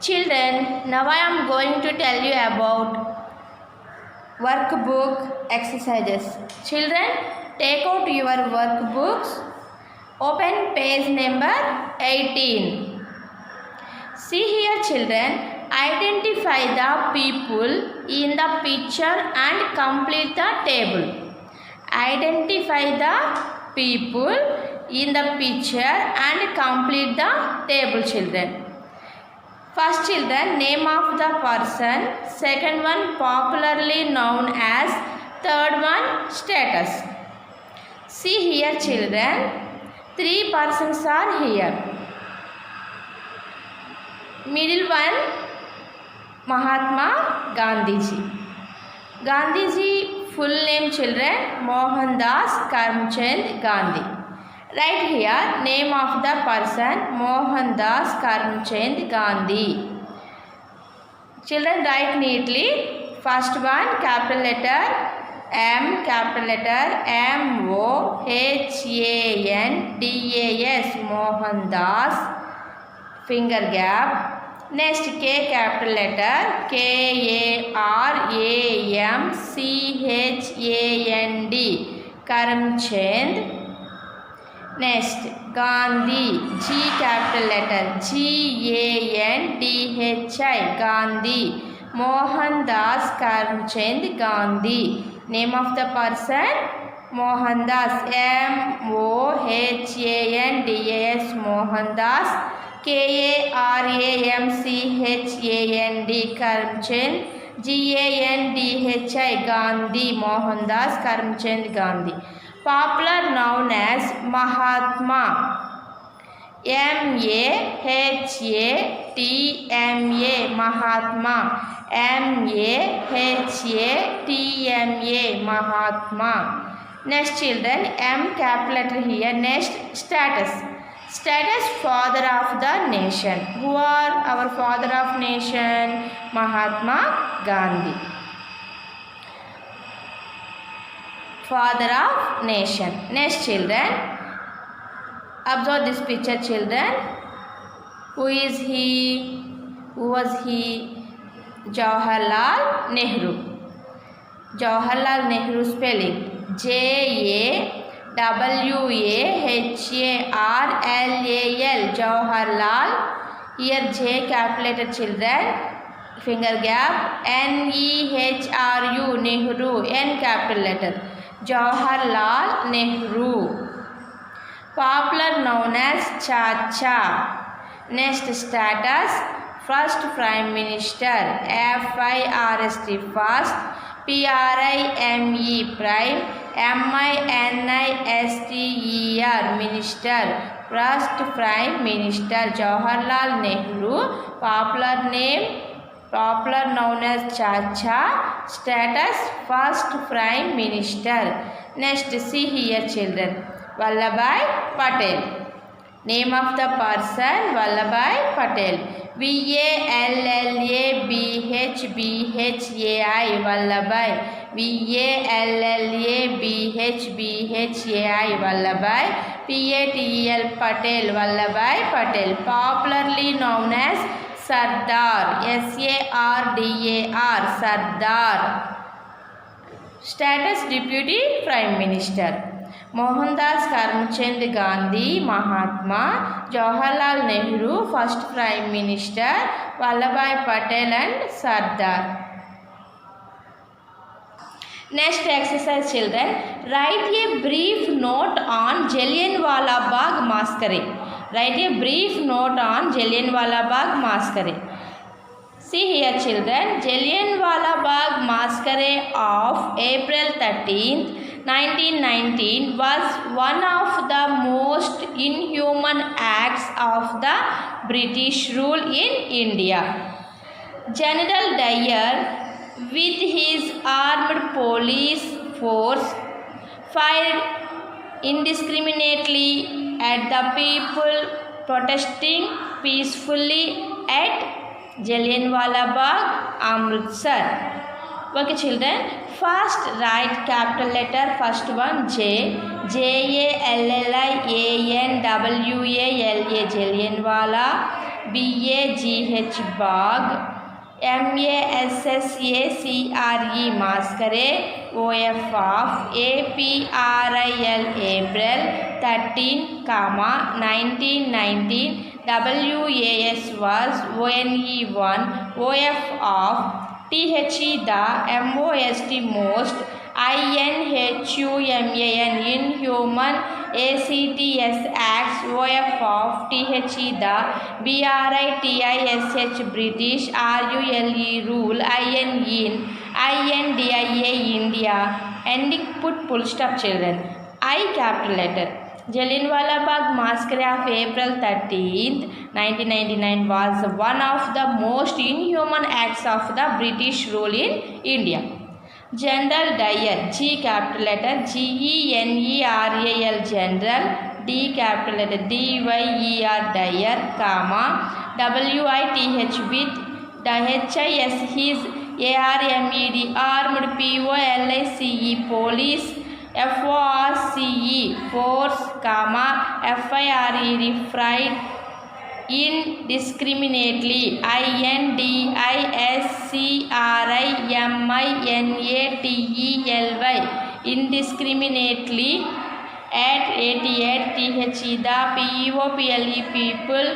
Children, now I am going to tell you about workbook exercises. Children, take out your workbooks. Open page number 18. See here, children, identify the people in the picture and complete the table. Identify the people in the picture and complete the table, children. First, children, name of the person. Second one, popularly known as. Third one, status. See here, children, three persons are here. Middle one, Mahatma Gandhiji. Gandhiji full name, children, Mohandas Karamchand Gandhi. Right here, name of the person, Mohandas Karamchand Gandhi. Children, write neatly. First one, capital letter M, capital letter M-O-H-A-N-D-A-S, Mohandas, finger gap. Next, K, capital letter K-A-R-A-M-C-H-A-N-D, Karamchand. Next, Gandhi, G, capital letter G-A-N-D-H-I, Gandhi, Mohandas Karamchand Gandhi. Name of the person, Mohandas, M-O-H-A-N-D-A-S, Mohandas, K-A-R-A-M-C-H-A-N-D, Karamchand, G-A-N-D-H-I, Gandhi, Mohandas Karamchand Gandhi. Popular known as Mahatma, M-A-H-A-T-M-A, Mahatma, M-A-H-A-T-M-A, Mahatma. Next, children, M, capital letter here. Next, status. Status, father of the nation. Who are our father of nation? Mahatma Gandhi. Father of nation. Next, children, observe this picture, children. Who is he? Who was he? Jawaharlal Nehru. Jawaharlal Nehru spelling J-A-W-A-H-A-R-L-A-L, Jawaharlal. Here J, capital letter, children, finger gap. N-E-H-R-U, Nehru, N, capital letter, Jawaharlal Nehru. Popular known as Chacha. Next, status, first prime minister, F-I-R-S-T, first, P-R-I-M-E, prime, M-I-N-I-S-T-E-R, minister, first prime minister, Jawaharlal Nehru. Popular name, popular known as Chacha. Status, first prime minister. Next, see here, children, Vallabhbhai Patel. Name of the person, Vallabhbhai Patel, V-A-L-L-A-B-H-B-H-A-I, Vallabhbhai, V-A-L-L-A-B-H-B-H-A-I, Vallabhbhai, P-A-T-E-L, Patel, Vallabhbhai Patel. Popularly known as Sardar, S-A-R-D-A-R, Sardar. Status, deputy prime minister. Mohandas Karamchand Gandhi, Mahatma. Jawaharlal Nehru, first prime minister. Vallabhbhai Patel and Sardar. Next exercise, children, write a brief note on Jallianwala Bagh massacre. Write a brief note on Jallianwala Bagh massacre. See here, children, Jallianwala Bagh massacre of April 13th, 1919 was one of the most inhuman acts of the British rule in India. General Dyer, with his armed police force, fired indiscriminately at the people protesting peacefully at Jallianwala Bagh, Amritsar. Okay, children, first write capital letter, first one J, J-A-L-L-I-A-N-W-A-L-A, Jallianwala. BAGH bag, MASSACRE masquerade, OF of APRIL April 13, 1919, WAS was ONE1, OF of THE the MOST most, INHUMAN inhuman, ACTS acts, OF of THE the BRITISH British, RULE rule, IN INDIA India. Ending put full stop children. I capital letter. Jallianwala Bagh massacre of April 13th, 1999 was one of the most inhuman acts of the British rule in India. General Dyer, G capital letter, GENERAL General, D capital letter, DYER Dyer, comma, WITH with the HIS his, ARMED armed, POLICE police, FORCE force, comma, FIRE fried, indiscriminately, INDISCRIMINATELY indiscriminately, at 88 THE the PEOPLE people,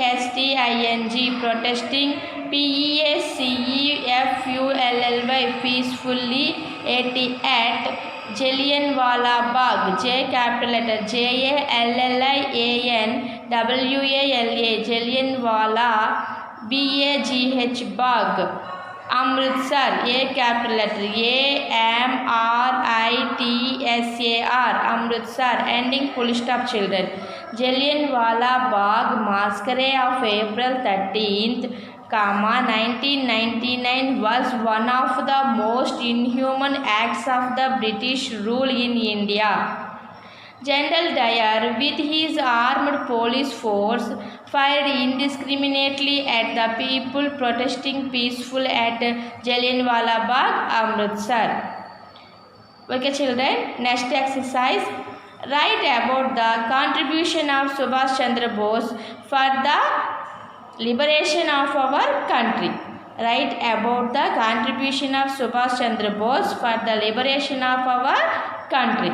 PROTESTING protesting, PEACEFULLY peacefully, 80 at Jallianwala Bagh, J capital letter, JALLIAN WALA Jallianwala, BAGH Bagh, Amritsar, A capital letter, AMRITSAR Amritsar. Ending full stop children. Jallianwala Bagh massacre of April 13th, 1999 was one of the most inhuman acts of the British rule in India. General Dyer, with his armed police force, fired indiscriminately at the people protesting peaceful at Jallianwala Bagh, Amritsar. Okay children, next exercise. Write about the contribution of Subhash Chandra Bose for the liberation of our country. Write about the contribution of Subhash Chandra Bose for the liberation of our country.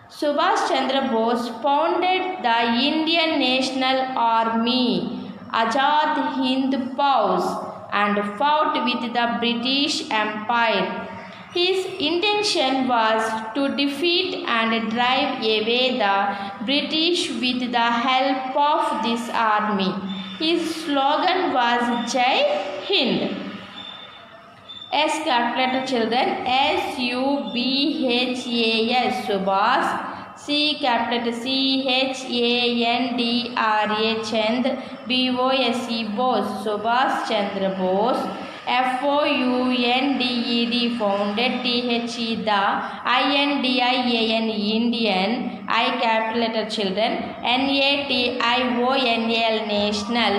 Subhash Chandra Bose founded the Indian National Army, Azad Hind Fauj, and fought with the British Empire. His intention was to defeat and drive away the British with the help of this army. His slogan was Jai Hind. S capital letter children, SUBHAS Subhash, C capital letter, CHANDRA Chand, BOSE Bose Subhash Chandra Bose, FOUNDED founded, THE the, INDIAN Indian, I capital letter children, NATIONAL National,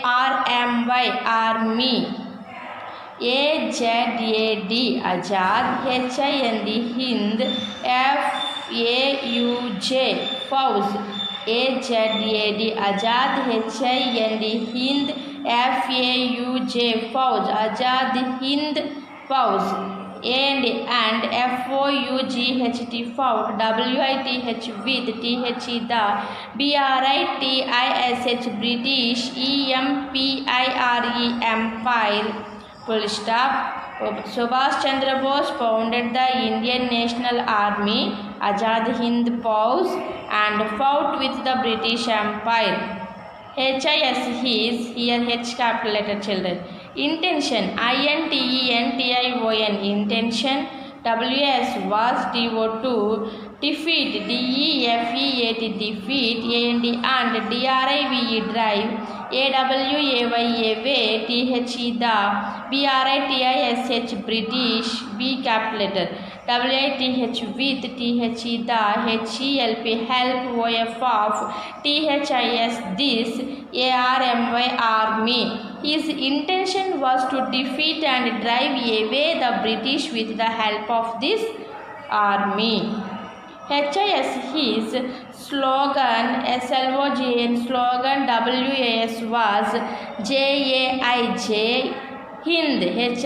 ARMY Army, AZAD Azad, HIND Hind, FAUJ Fauj, AZAD Azad, HIND Hind, FAUJ Fauj, Azad Hind Fauj, and FOUGHT Fought, WITH with, THE the, BRITISH British, EMPIRE Empire. Full stop. Subhash Chandra Bose founded the Indian National Army, Azad Hind Fauj, and fought with the British Empire. HIS his, here H capital letter children. Intention, INTENTION intention. WS was TO2 defeat, DEFEAT defeat, and DRIVE drive, AWAY THE the, BRITISH British, B capital letter, WITH with, THE the, HELP help, OF of, THIS this, ARMY army. His intention was to defeat and drive away the British with the help of this army. HIS his, slogan SLOGN slogan WAS was JAIJ Hind HIND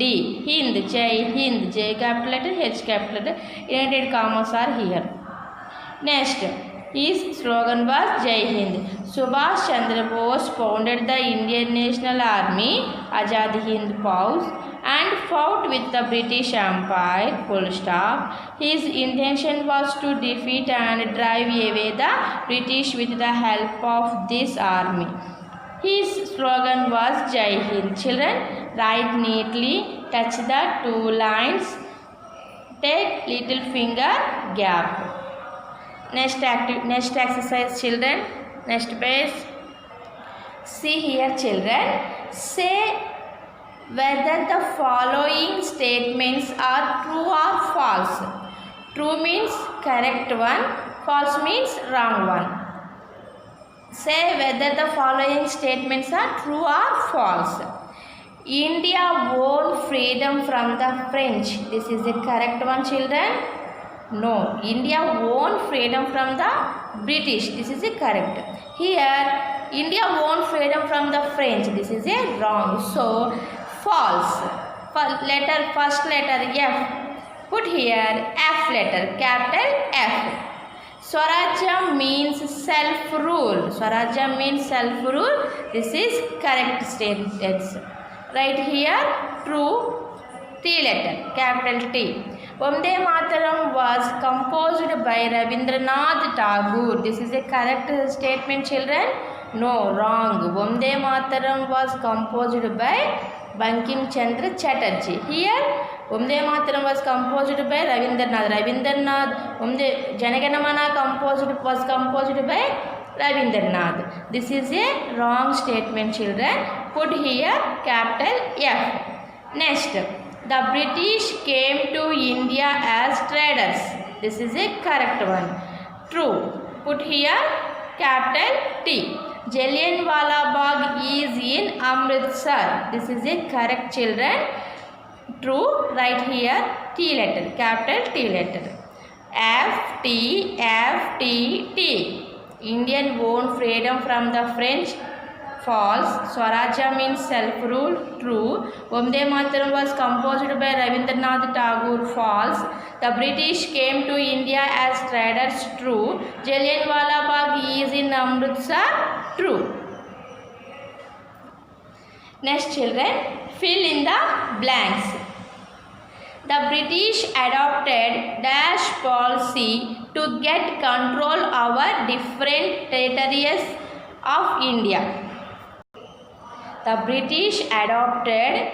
Hind Jai Hind J capital letter H capital letter inverted commas are here. Next, his slogan was Jai Hind. Subhash Chandra Bose founded the Indian National Army Azad Hind Fauj and fought with the British Empire. Full stop. His intention was to defeat and drive away the British with the help of this army. His slogan was Jai Hind. Children, write neatly, touch the two lines, take little finger gap. Next exercise, children. Next page. See here, children. Say whether the following statements are true or false. True means correct one, false means wrong one. Say whether the following statements are true or false. India won freedom from the French. This is the correct one, children. No, India won freedom from the British. This is a correct. Here, India won freedom from the French. This is a wrong. So, false. First letter F. Put here F letter, capital F. Swarajya means self-rule. Swarajya means self-rule. This is correct statement. Right here, true. T letter, capital T. Vande Mataram was composed by Rabindranath Tagore. This is a correct statement, children. No, wrong. Vande Mataram was composed by Bankim Chandra Chatterjee. Here, Vande Mataram was composed by Rabindranath. Janaganamana was composed by Rabindranath. This is a wrong statement, children. Put here capital F. Next. The British came to India as traders. This is a correct one. True. Put here capital T. Jallianwala Bagh is in Amritsar. This is a correct, children. True. Right here T letter, capital T letter. F T T. Indian won freedom from the French. False. Swarajya means self-rule. True. Vande Mataram was composed by Rabindranath Tagore. False. The British came to India as traders. True. Jallianwala Bagh is in Amritsar. True. Next, children, fill in the blanks. The British adopted dash policy to get control over different territories of India. The British adopted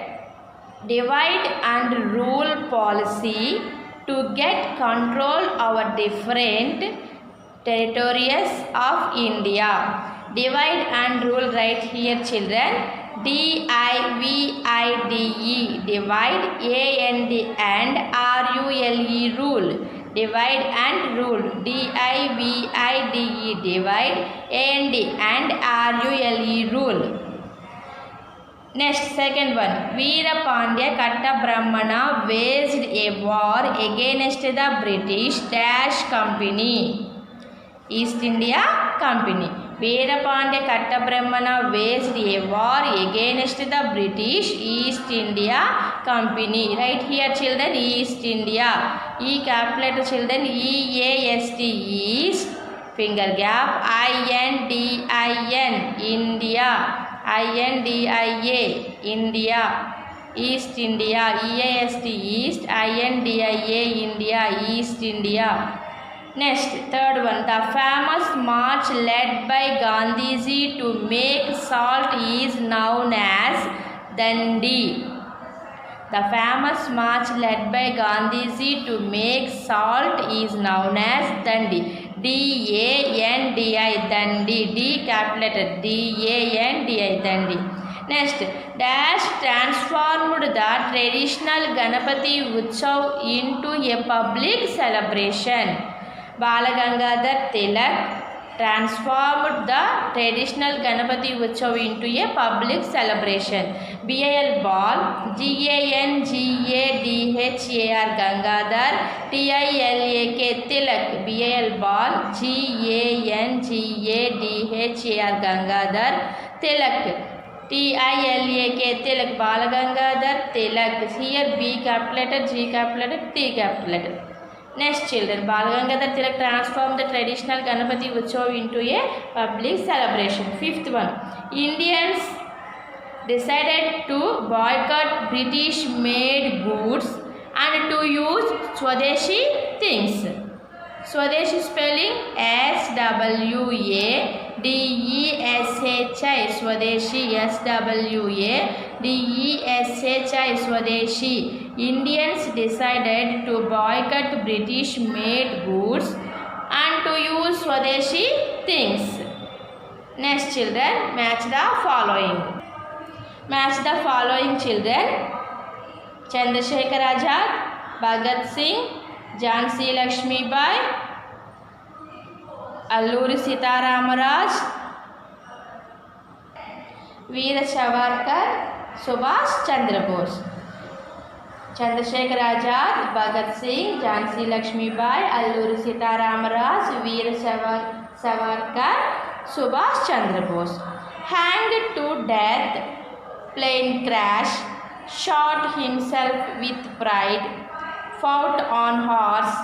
divide and rule policy to get control over different territories of India. Divide and rule, right here, children. DIVIDE, divide, AND RULE, rule. Divide and rule. DIVIDE, divide, AND RULE, rule. Next, second one. Veerapandya Kattabrahmana waged a war against the British dash company. East India Company. Veerapandya Kattabrahmana waged a war against the British East India Company. Right here, children, East India. E capital, children, EAST, East, finger gap, INDIN, India. INDIA, India. East India. EAST, East, INDIA, India, East India. Next, third one. The famous march led by Gandhiji to make salt is known as Dandi. The famous march led by Gandhiji to make salt is known as Dandi. DANDI, Dandi. D capital letter, DANDI, Dandi. Next, dash transformed the traditional Ganapati Utsav into a public celebration. Balagangadhar Tilak transformed the traditional Ganapati Utsav into a public celebration. BAL Ball, GANGADHAR Gangadhar, TILAK Tilak. BAL Ball, GANGADHAR Gangadhar, Tilak. TILAK Tilak, Bal Gangadhar Tilak. Here B capital letter, G capital letter, T capital letter. Next, children, Bal Gangadhar Tilak transformed the traditional Ganapati Utsav into a public celebration. Fifth one, Indians decided to boycott British-made goods and to use Swadeshi things. Swadeshi spelling SWADESHI, Swadeshi, SWADESHI, Swadeshi. Indians decided to boycott British-made goods and to use Swadeshi things. Next, children, match the following. Match the following, children. Chandrasekhar Azad, Bhagat Singh, Jhansi Lakshmi Bai, Alluri Sita Ramaraj, Veera Savarkar, Subhash Chandra Bose. Chandrasekhar Azad, Bhagat Singh, Jhansi Lakshmi Bai, Alluri Sita Ramaraj, Veera Savarkar, Subhash Chandra Bose. Hanged to death, plane crash, shot himself with pride, fought on horse,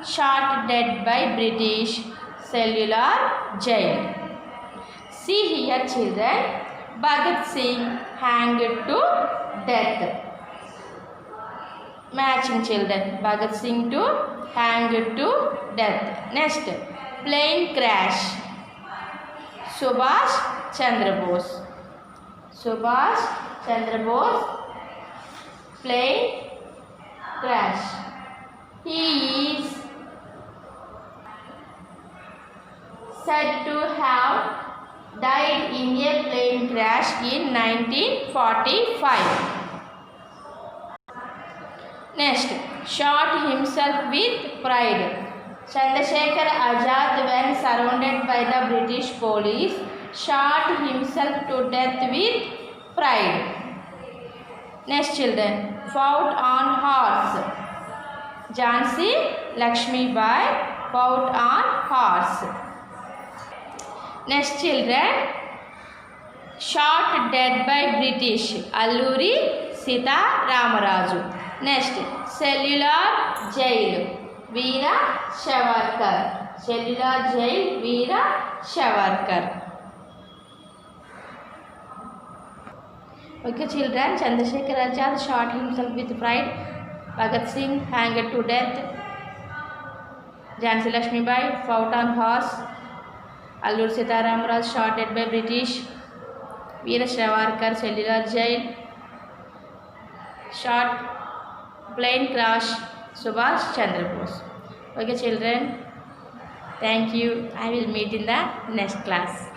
shot dead by British cellular jail. See here, children, Bhagat Singh hanged to death. Matching, children, Bhagat Singh to hanged to death. Next, plane crash, Subhash Chandra Bose. Subhash Chandra Bose, plane crash. He is said to have died in a plane crash in 1945. Next, shot himself with pride. Chandrasekhar Azad, when surrounded by the British police, shot himself to death with pride. Next, children, fought on horse. Jhansi Lakshmi Bai fought on horse. Next, children, shot dead by British. Alluri Sita Ramaraju. Next, cellular jail, Veera Savarkar. Cellular jail, Veera Savarkar. Okay, children, Chandrasekhar Azad shot himself with pride. Bhagat Singh hanged to death. Jhansi Lakshmi Bai fought on horse. Alluri Sita Ramaraj shot dead by British. Veera Savarkar, cellular jail, shot plane crash, Subhash Chandra Bose. Okay, children, thank you. I will meet in the next class.